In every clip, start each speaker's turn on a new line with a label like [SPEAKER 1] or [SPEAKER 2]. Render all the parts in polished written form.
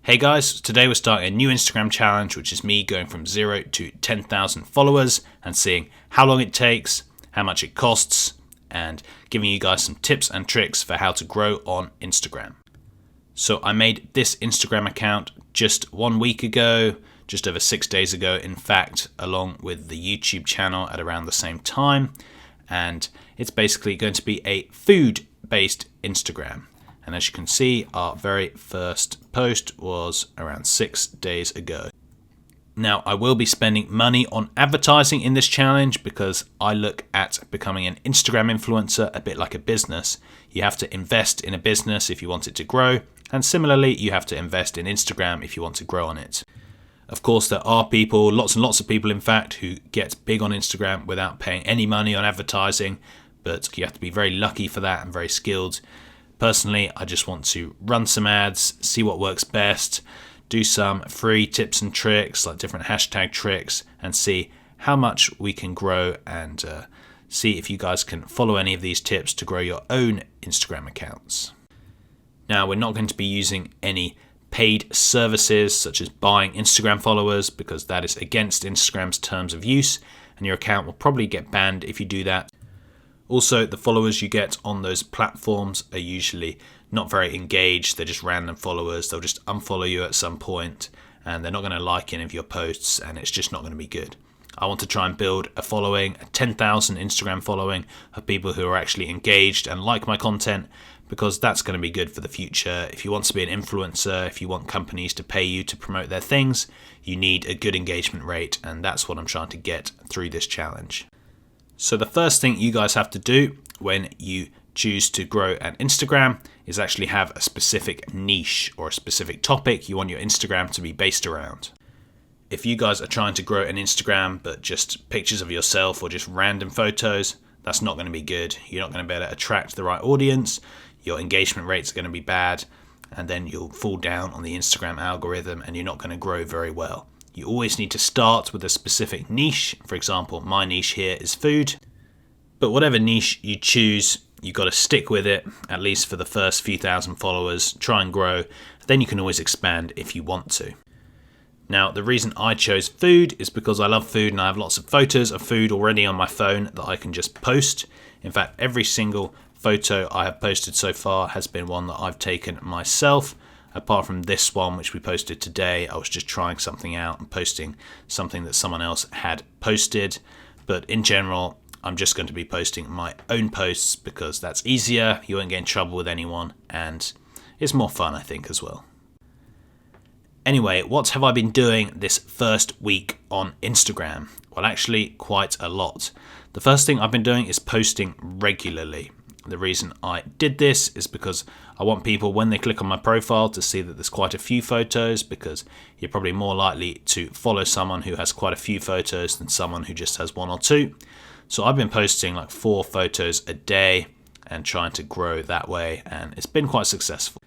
[SPEAKER 1] Hey guys, today we're starting a new Instagram challenge, which is me going from 0 to 10,000 followers and seeing how long it takes, how much it costs, and giving you guys some tips and tricks for how to grow on Instagram. So I made this Instagram account just 1 week ago, just over 6 days ago, in fact, along with the YouTube channel at around the same time. And it's basically going to be a food-based Instagram. And as you can see, our very first post was around 6 days ago. Now, I will be spending money on advertising in this challenge because I look at becoming an Instagram influencer a bit like a business. You have to invest in a business if you want it to grow. And similarly, you have to invest in Instagram if you want to grow on it. Of course, there are people, lots and lots of people in fact, who get big on Instagram without paying any money on advertising. But you have to be very lucky for that and very skilled. Personally, I just want to run some ads, see what works best, do some free tips and tricks, like different hashtag tricks, and see how much we can grow and see if you guys can follow any of these tips to grow your own Instagram accounts. Now, we're not going to be using any paid services such as buying Instagram followers because that is against Instagram's terms of use, and your account will probably get banned if you do that. Also, the followers you get on those platforms are usually not very engaged. They're just random followers. They'll just unfollow you at some point and they're not going to like any of your posts, and it's just not going to be good. I want to try and build a following, a 10,000 Instagram following of people who are actually engaged and like my content, because that's going to be good for the future. If you want to be an influencer, if you want companies to pay you to promote their things, you need a good engagement rate, and that's what I'm trying to get through this challenge. So the first thing you guys have to do when you choose to grow an Instagram is actually have a specific niche or a specific topic you want your Instagram to be based around. If you guys are trying to grow an Instagram but just pictures of yourself or just random photos, that's not going to be good. You're not going to be able to attract the right audience. Your engagement rates are going to be bad, and then you'll fall down on the Instagram algorithm and you're not going to grow very well. You always need to start with a specific niche. For example, my niche here is food. But whatever niche you choose, you've got to stick with it, at least for the first few thousand followers. Try and grow. Then you can always expand if you want to. Now, the reason I chose food is because I love food and I have lots of photos of food already on my phone that I can just post. In fact, every single photo I have posted so far has been one that I've taken myself. Apart from this one, which we posted today, I was just trying something out and posting something that someone else had posted. But in general, I'm just going to be posting my own posts because that's easier, you won't get in trouble with anyone, and it's more fun, I think, as well. Anyway, what have I been doing this first week on Instagram? Well, actually, quite a lot. The first thing I've been doing is posting regularly. The reason I did this is because I want people, when they click on my profile, to see that there's quite a few photos, because you're probably more likely to follow someone who has quite a few photos than someone who just has one or two. So I've been posting like 4 photos a day and trying to grow that way, and it's been quite successful.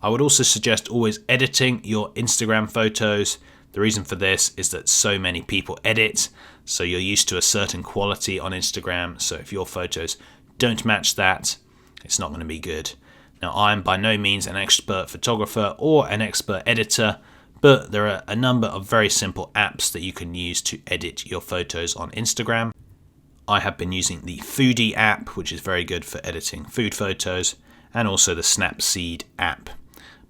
[SPEAKER 1] I would also suggest always editing your Instagram photos. The reason for this is that so many people edit, so you're used to a certain quality on Instagram. So if your photos don't match that, it's not going to be good. Now, I'm by no means an expert photographer or an expert editor, but there are a number of very simple apps that you can use to edit your photos on Instagram. I have been using the Foodie app, which is very good for editing food photos, and also the Snapseed app.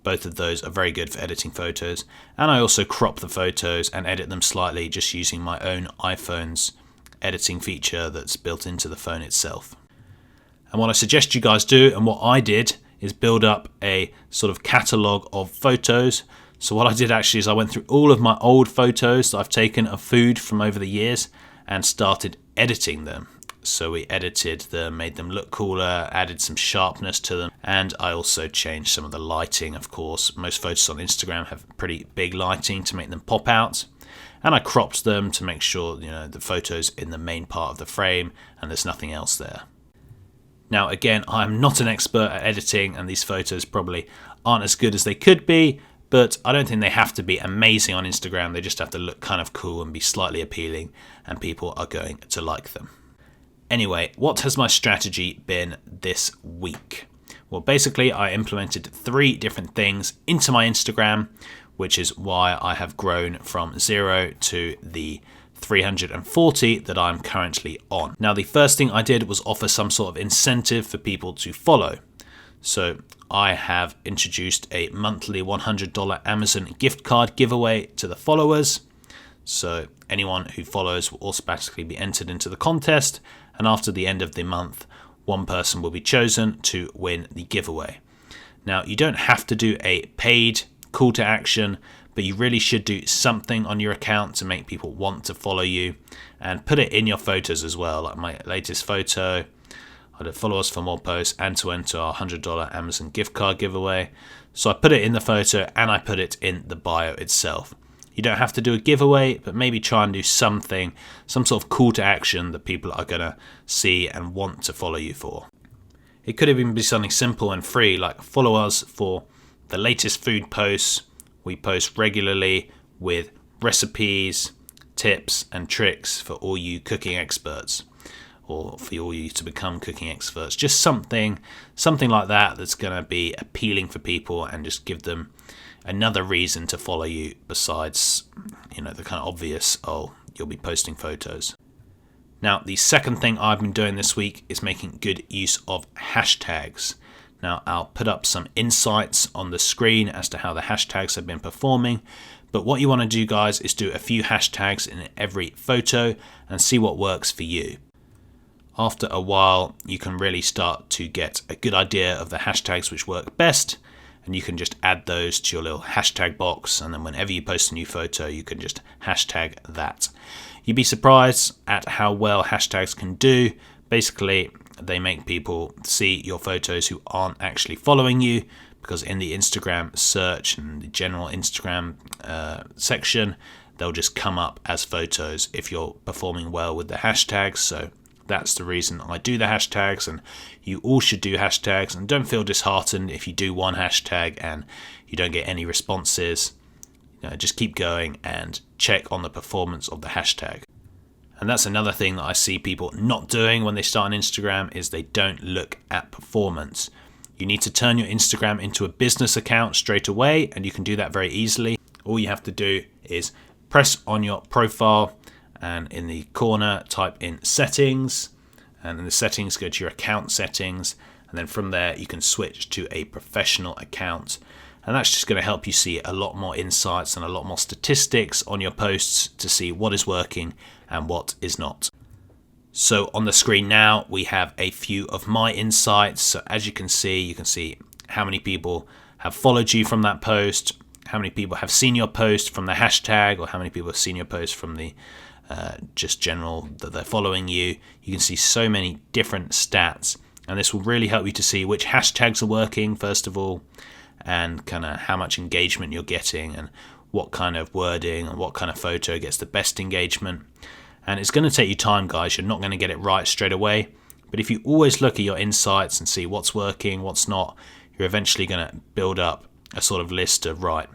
[SPEAKER 1] Both of those are very good for editing photos, and I also crop the photos and edit them slightly just using my own iPhone's editing feature that's built into the phone itself. And what I suggest you guys do, and what I did, is build up a sort of catalogue of photos. So what I did actually is I went through all of my old photos that I've taken of food from over the years and started editing them. So we edited them, made them look cooler, added some sharpness to them, and I also changed some of the lighting, of course. Most photos on Instagram have pretty big lighting to make them pop out. And I cropped them to make sure, the photo's in the main part of the frame and there's nothing else there. Now, again, I'm not an expert at editing, and these photos probably aren't as good as they could be, but I don't think they have to be amazing on Instagram. They just have to look kind of cool and be slightly appealing, and people are going to like them. Anyway, what has my strategy been this week? Well, basically, I implemented 3 different things into my Instagram, which is why I have grown from 0 to the 340 that I'm currently on. Now, the first thing I did was offer some sort of incentive for people to follow. So I have introduced a monthly $100 Amazon gift card giveaway to the followers. So anyone who follows will automatically be entered into the contest, and after the end of the month, one person will be chosen to win the giveaway. Now, you don't have to do a paid call to action, but you really should do something on your account to make people want to follow you, and put it in your photos as well. Like my latest photo, I did follow us for more posts and to enter our $100 Amazon gift card giveaway. So I put it in the photo and I put it in the bio itself. You don't have to do a giveaway, but maybe try and do something, some sort of call to action that people are going to see and want to follow you for. It could even be something simple and free, like follow us for the latest food posts. We post regularly with recipes, tips and tricks for all you cooking experts, or for all you to become cooking experts. Just something like that that's going to be appealing for people and just give them another reason to follow you besides, the kind of obvious, you'll be posting photos. Now, the second thing I've been doing this week is making good use of hashtags. Now, I'll put up some insights on the screen as to how the hashtags have been performing. But what you want to do, guys, is do a few hashtags in every photo and see what works for you. After a while, you can really start to get a good idea of the hashtags which work best, and you can just add those to your little hashtag box, and then whenever you post a new photo, you can just hashtag that. You'd be surprised at how well hashtags can do. Basically, they make people see your photos who aren't actually following you, because in the Instagram search and the general Instagram section, they'll just come up as photos if you're performing well with the hashtags. So that's the reason I do the hashtags, and you all should do hashtags, and don't feel disheartened if you do one hashtag and you don't get any responses. Just keep going and check on the performance of the hashtag. And that's another thing that I see people not doing when they start on Instagram, is they don't look at performance. You need to turn your Instagram into a business account straight away, and you can do that very easily. All you have to do is press on your profile, and in the corner type in settings, and in the settings go to your account settings, and then from there you can switch to a professional account, and that's just going to help you see a lot more insights and a lot more statistics on your posts to see what is working and what is not. So on the screen now we have a few of my insights. So as you can see how many people have followed you from that post, how many people have seen your post from the hashtag, or how many people have seen your post from the just general that they're following you. You can see so many different stats, and this will really help you to see which hashtags are working first of all, and kind of how much engagement you're getting, and what kind of wording and what kind of photo gets the best engagement. And it's going to take you time, guys. You're not going to get it right straight away, but if you always look at your insights and see what's working, what's not, you're eventually going to build up a sort of list of, right,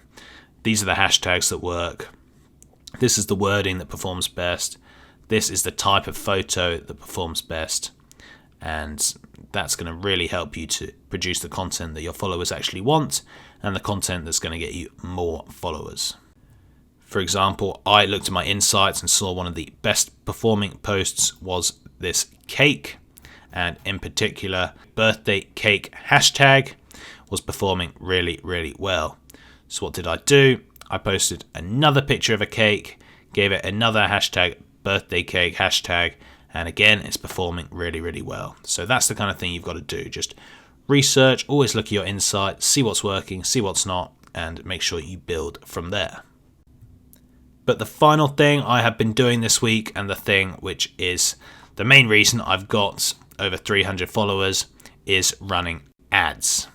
[SPEAKER 1] these are the hashtags that work, this is the wording that performs best, this is the type of photo that performs best, and that's going to really help you to produce the content that your followers actually want, and the content that's going to get you more followers. For example, I looked at my insights and saw one of the best performing posts was this cake, and in particular, birthday cake hashtag was performing really, really well. So what did I do? I posted another picture of a cake, gave it another hashtag, birthday cake hashtag, and again, it's performing really, really well. So that's the kind of thing you've got to do. Just research, always look at your insights, see what's working, see what's not, and make sure you build from there. But the final thing I have been doing this week, and the thing which is the main reason I've got over 300 followers, is running ads.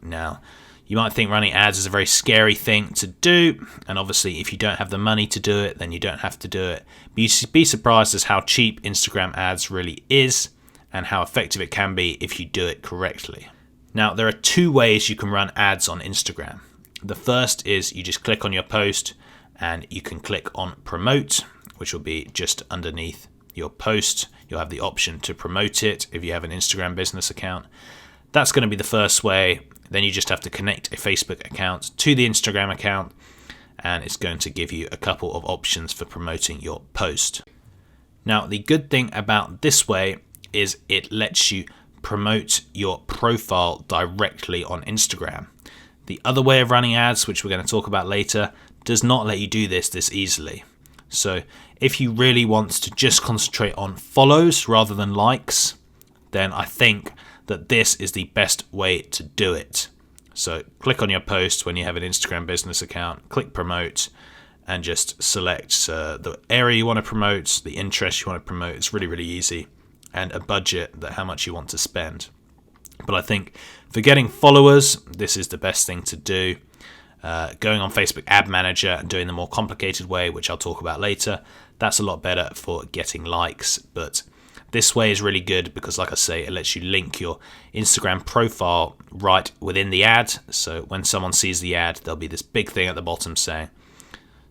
[SPEAKER 1] Now, you might think running ads is a very scary thing to do, and obviously if you don't have the money to do it, then you don't have to do it. But you'd be surprised as how cheap Instagram ads really is, and how effective it can be if you do it correctly. Now, there are 2 ways you can run ads on Instagram. The first is you just click on your post, and you can click on promote, which will be just underneath your post. You'll have the option to promote it if you have an Instagram business account. that's going to be the first way. Then you just have to connect a Facebook account to the Instagram account, and it's going to give you a couple of options for promoting your post. Now, the good thing about this way is it lets you promote your profile directly on Instagram. The other way of running ads, which we're going to talk about later, does not let you do this easily. So if you really want to just concentrate on follows rather than likes, then I think that this is the best way to do it. So click on your post when you have an Instagram business account, click promote, and just select the area you want to promote, the interest you want to promote. It's really, really easy, and a budget, that how much you want to spend. But I think for getting followers, this is the best thing to do. Going on Facebook Ad Manager and doing the more complicated way, which I'll talk about later, that's a lot better for getting likes. But this way is really good because, like I say, it lets you link your Instagram profile right within the ad. So when someone sees the ad, there'll be this big thing at the bottom saying,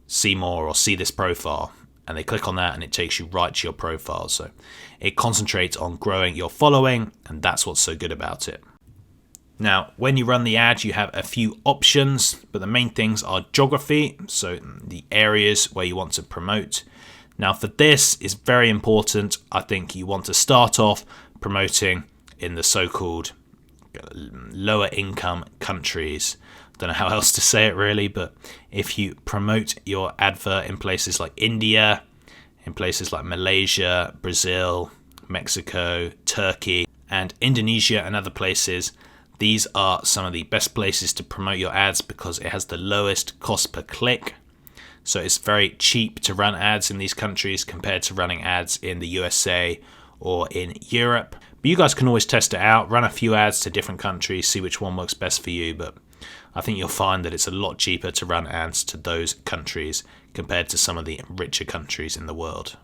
[SPEAKER 1] see more or see this profile. And they click on that and it takes you right to your profile. So it concentrates on growing your following, and that's what's so good about it. Now, when you run the ad, you have a few options, but the main things are geography, so the areas where you want to promote. Now, for this, is very important. I think you want to start off promoting in the so-called lower income countries. Don't know how else to say it really, but if you promote your advert in places like India, in places like Malaysia, Brazil, Mexico, Turkey, and Indonesia and other places, these are some of the best places to promote your ads because it has the lowest cost per click. So it's very cheap to run ads in these countries compared to running ads in the USA or in Europe. But you guys can always test it out, run a few ads to different countries, see which one works best for you. But I think you'll find that it's a lot cheaper to run ads to those countries compared to some of the richer countries in the world.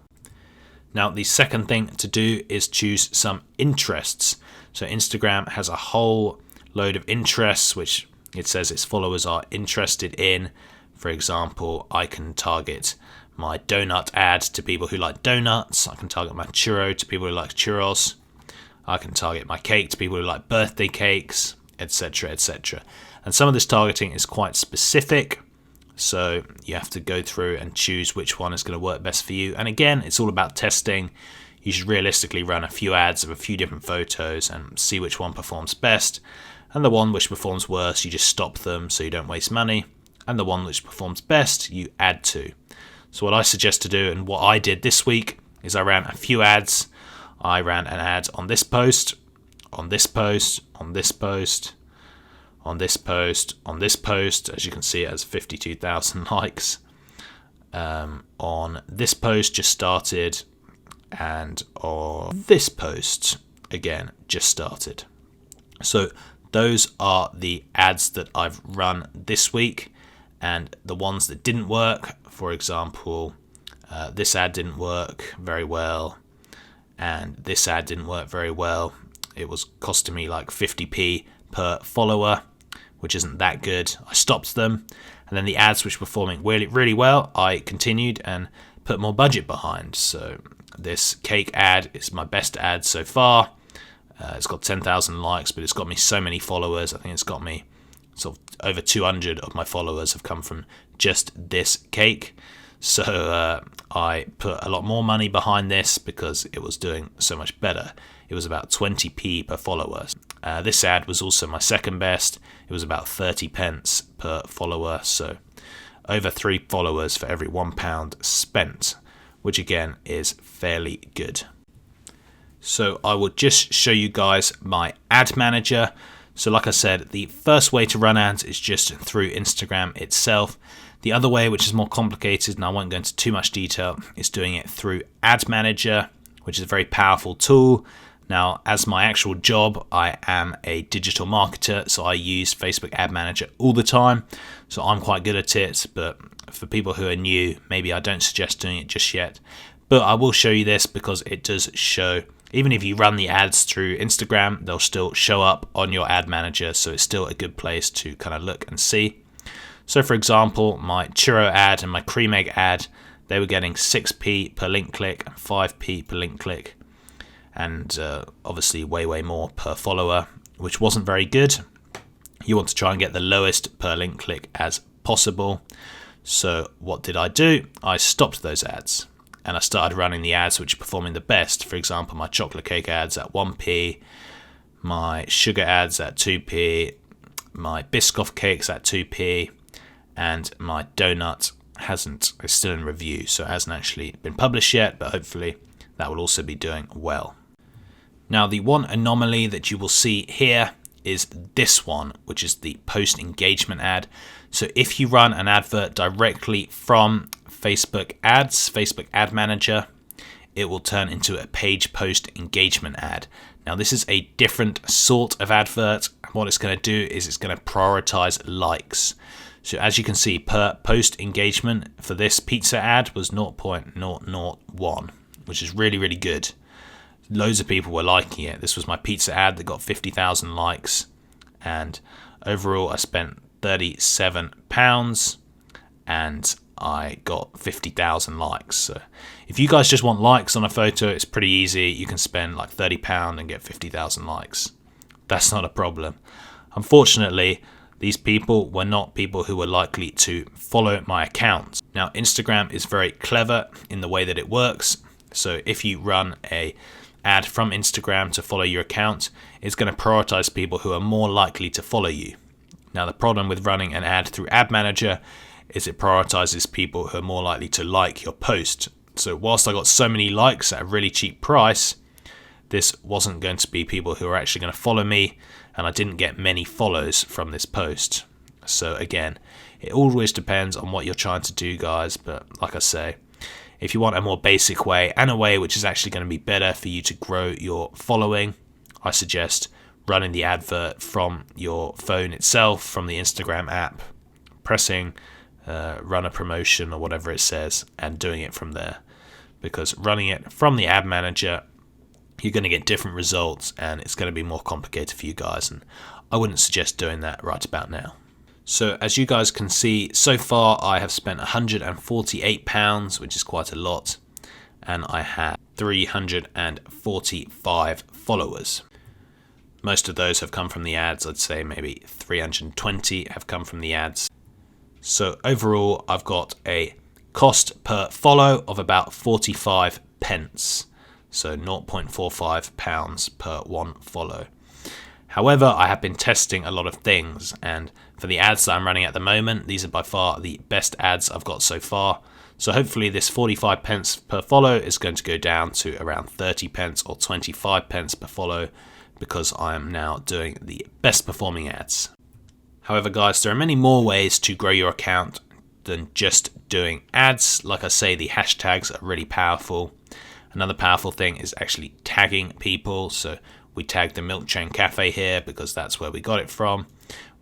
[SPEAKER 1] Now, the second thing to do is choose some interests. So Instagram has a whole load of interests which it says its followers are interested in. For example, I can target my donut ad to people who like donuts. I can target my churro to people who like churros. I can target my cake to people who like birthday cakes, etc., etc. And some of this targeting is quite specific, so you have to go through and choose which one is going to work best for you. And again, it's all about testing. You should realistically run a few ads of a few different photos and see which one performs best. And the one which performs worse, you just stop them so you don't waste money. And the one which performs best, you add to. So what I suggest to do, and what I did this week, is I ran a few ads. I ran an ad on this post, on this post, on this post, on this post, on this post. As you can see, it has 52,000 likes. On this post, just started. And on this post, again, just started. So those are the ads that I've run this week. And the ones that didn't work, for example, this ad didn't work very well, and this ad didn't work very well. It was costing me like 50p per follower, which isn't that good. I stopped them, and then the ads which were performing really, really well, I continued and put more budget behind. So this cake ad is my best ad so far. It's got 10,000 likes, but it's got me so many followers. I think it's got me sort of over 200 of my followers have come from just this cake. So I put a lot more money behind this because it was doing so much better. It was about 20p per follower. This ad was also my second best. It was about 30 pence per follower. So over 3 followers for every £1 spent, which again is fairly good. So I will just show you guys my ad manager. So like I said, the first way to run ads is just through Instagram itself. The other way, which is more complicated, and I won't go into too much detail, is doing it through Ad Manager, which is a very powerful tool. Now, as my actual job, I am a digital marketer, so I use Facebook Ad Manager all the time. So I'm quite good at it, but for people who are new, maybe I don't suggest doing it just yet. But I will show you this because it does show, even if you run the ads through Instagram, they'll still show up on your ad manager. So it's still a good place to kind of look and see. So for example, my churro ad and my cream egg ad, they were getting 6p per link click and 5p per link click. And obviously way more per follower which wasn't very good. You want to try and get the lowest per link click as possible. So what did I do? I stopped those ads and I started running the ads which are performing the best. For example, my chocolate cake ads at 1p, my sugar ads at 2p, my Biscoff cakes at 2p, and my donut is still in review, so it hasn't actually been published yet, but hopefully that will also be doing well. Now, the one anomaly that you will see here is this one, which is the post engagement ad. So if you run an advert directly from Facebook ads, Facebook ad manager, it will turn into a page post engagement ad. Now, this is a different sort of advert. What it's going to do is it's going to prioritize likes. So as you can see, per post engagement for this pizza ad was 0.001, which is really, really good. Loads of people were liking it. This was my pizza ad that got 50,000 likes, and overall I spent £37 and I got 50,000 likes. So if you guys just want likes on a photo, it's pretty easy. You can spend like £30 and get 50,000 likes. That's not a problem. Unfortunately, these people were not people who were likely to follow my account. Now, Instagram is very clever in the way that it works. So if you run a ad from Instagram to follow your account, it's going to prioritize people who are more likely to follow you. Now, the problem with running an ad through Ad Manager is it prioritizes people who are more likely to like your post. So whilst I got so many likes at a really cheap price, this wasn't going to be people who are actually going to follow me, and I didn't get many follows from this post. So again, it always depends on what you're trying to do, guys. But like I say, if you want a more basic way and a way which is actually going to be better for you to grow your following, I suggest running the advert from your phone itself, from the Instagram app, pressing run a promotion or whatever it says, and doing it from there. Because running it from the ad manager, you're going to get different results and it's going to be more complicated for you guys, and I wouldn't suggest doing that right about now. So as you guys can see, so far I have spent £148, which is quite a lot, and I have 345 followers. Most of those have come from the ads. I'd say maybe 320 have come from the ads. So overall, I've got a cost per follow of about 45 pence. So £0.45 per one follow. However, I have been testing a lot of things, and for the ads that I'm running at the moment, these are by far the best ads I've got so far. So hopefully this 45 pence per follow is going to go down to around 30 pence or 25 pence per follow, because I am now doing the best performing ads. However, guys, there are many more ways to grow your account than just doing ads. Like I say, the hashtags are really powerful. Another powerful thing is actually tagging people. So we tagged the Milk Chain Cafe here because that's where we got it from.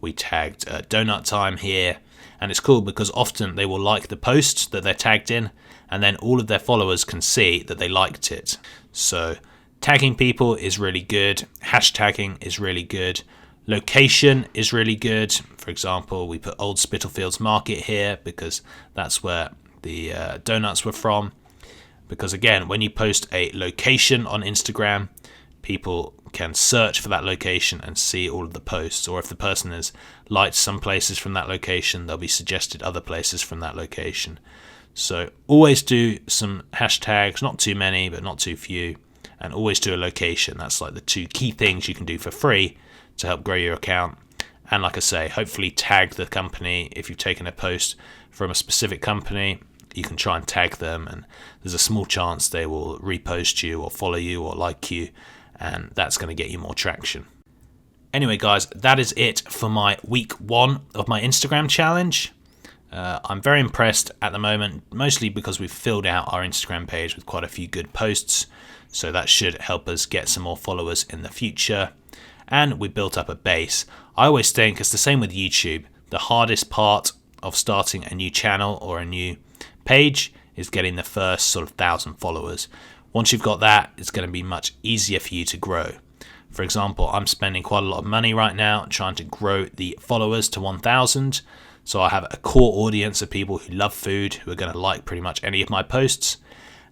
[SPEAKER 1] We tagged Donut Time here. And it's cool because often they will like the post that they're tagged in, and then all of their followers can see that they liked it. So tagging people is really good. Hashtagging is really good. Location is really good. For example, we put Old Spitalfields Market here because that's where the donuts were from. Because again, when you post a location on Instagram, people can search for that location and see all of the posts. Or if the person has liked some places from that location, they'll be suggested other places from that location. So always do some hashtags, not too many, but not too few. And always do a location. That's like the two key things you can do for free to help grow your account. And like I say, hopefully tag the company. If you've taken a post from a specific company, you can try and tag them, and there's a small chance they will repost you or follow you or like you, and that's going to get you more traction. Anyway, guys, that is it for my week 1 of my Instagram challenge. I'm very impressed at the moment, mostly because we've filled out our Instagram page with quite a few good posts, so that should help us get some more followers in the future. And we built up a base. I always think it's the same with YouTube. The hardest part of starting a new channel or a new page is getting the first sort of 1,000 followers. Once you've got that, it's going to be much easier for you to grow. For example, I'm spending quite a lot of money right now trying to grow the followers to 1,000. So I have a core audience of people who love food, who are going to like pretty much any of my posts.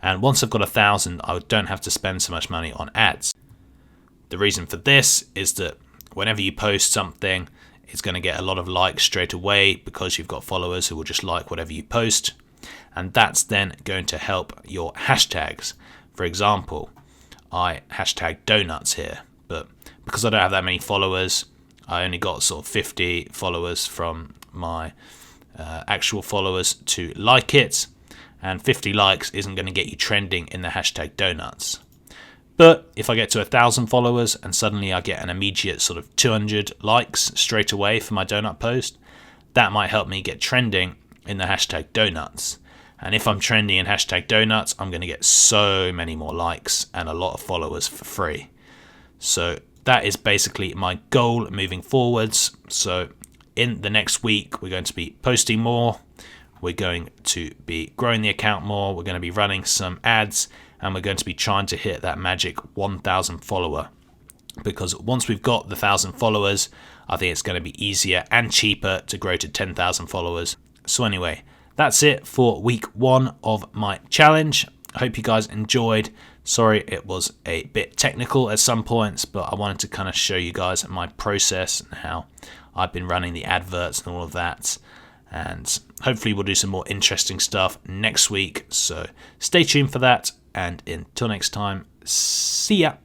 [SPEAKER 1] And once I've got 1,000, I don't have to spend so much money on ads. The reason for this is that whenever you post something, it's going to get a lot of likes straight away because you've got followers who will just like whatever you post. And that's then going to help your hashtags. For example, I hashtag donuts here, but because I don't have that many followers, I only got sort of 50 followers from my actual followers to like it, and 50 likes isn't going to get you trending in the hashtag donuts. But if I get to 1,000 followers and suddenly I get an immediate sort of 200 likes straight away for my donut post, that might help me get trending in the hashtag donuts. And if I'm trending in hashtag donuts, I'm going to get so many more likes and a lot of followers for free. So that is basically my goal moving forwards. So in the next week, we're going to be posting more. We're going to be growing the account more. We're going to be running some ads, and we're going to be trying to hit that magic 1,000 follower. Because once we've got the 1,000 followers, I think it's going to be easier and cheaper to grow to 10,000 followers. So anyway, that's it for week 1 of my challenge. I hope you guys enjoyed. Sorry it was a bit technical at some points, but I wanted to kind of show you guys my process and how I've been running the adverts and all of that. And hopefully we'll do some more interesting stuff next week. So stay tuned for that. And until next time, see ya.